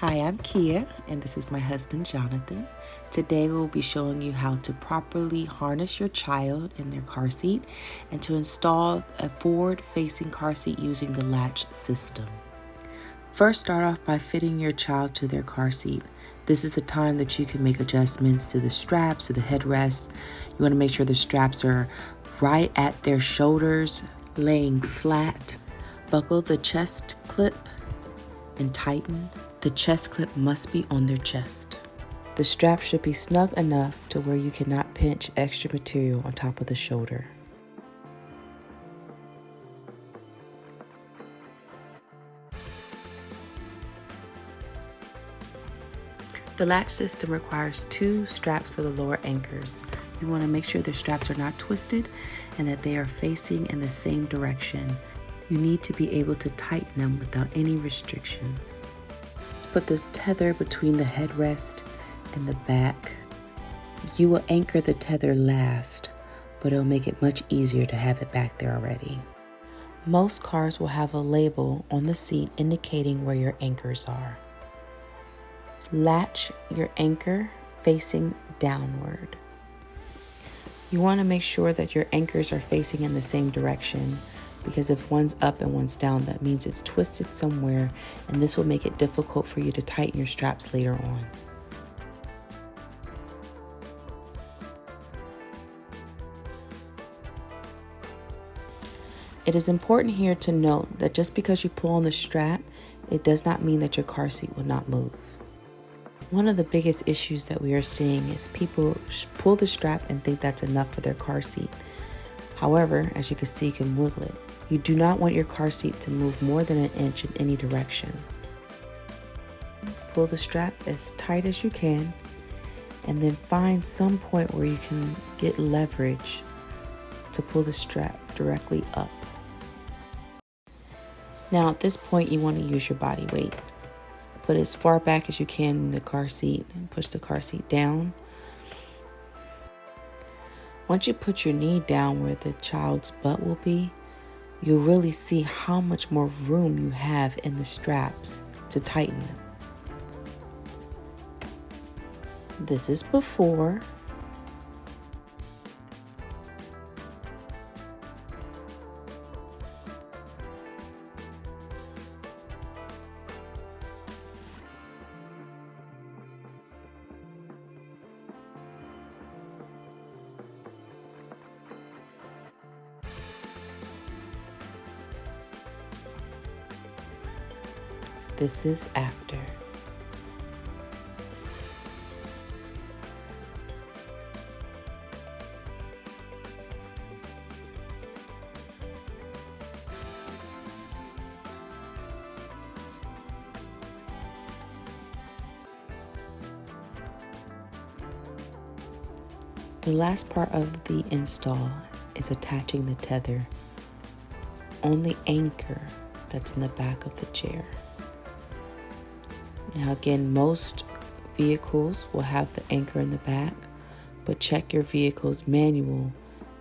Hi, I'm Kia, and this is my husband, Jonathan. Today we'll be showing you how to properly harness your child in their car seat and to install a forward-facing car seat using the LATCH system. First, start off by fitting your child to their car seat. This is the time that you can make adjustments to the straps, to the headrests. You want to make sure the straps are right at their shoulders, laying flat. Buckle the chest clip and tighten. The chest clip must be on their chest. The strap should be snug enough to where you cannot pinch extra material on top of the shoulder. The latch system requires 2 straps for the lower anchors. You want to make sure the straps are not twisted and that they are facing in the same direction. You need to be able to tighten them without any restrictions. Put the tether between the headrest and the back. You will anchor the tether last, but it'll make it much easier to have it back there already. Most cars will have a label on the seat indicating where your anchors are. Latch your anchor facing downward. You want to make sure that your anchors are facing in the same direction, because if one's up and one's down, that means it's twisted somewhere, and this will make it difficult for you to tighten your straps later on. It is important here to note that just because you pull on the strap, it does not mean that your car seat will not move. One of the biggest issues that we are seeing is people pull the strap and think that's enough for their car seat. However, as you can see, you can wiggle it. You do not want your car seat to move more than 1 inch in any direction. Pull the strap as tight as you can, and then find some point where you can get leverage to pull the strap directly up. Now at this point, you want to use your body weight. Put it as far back as you can in the car seat and push the car seat down. Once you put your knee down where the child's butt will be, you'll really see how much more room you have in the straps to tighten them. This is before. This is after. The last part of the install is attaching the tether on the anchor that's in the back of the chair. Now again, most vehicles will have the anchor in the back, but check your vehicle's manual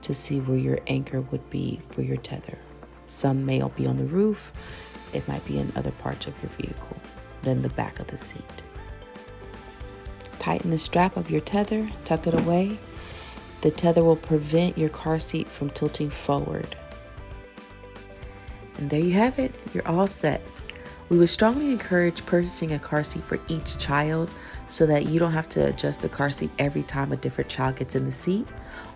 to see where your anchor would be for your tether. Some may be on the roof, it might be in other parts of your vehicle than the back of the seat. Tighten the strap of your tether, tuck it away. The tether will prevent your car seat from tilting forward. And there you have it, you're all set. We would strongly encourage purchasing a car seat for each child so that you don't have to adjust the car seat every time a different child gets in the seat.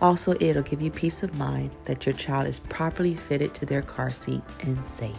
Also, it'll give you peace of mind that your child is properly fitted to their car seat and safe.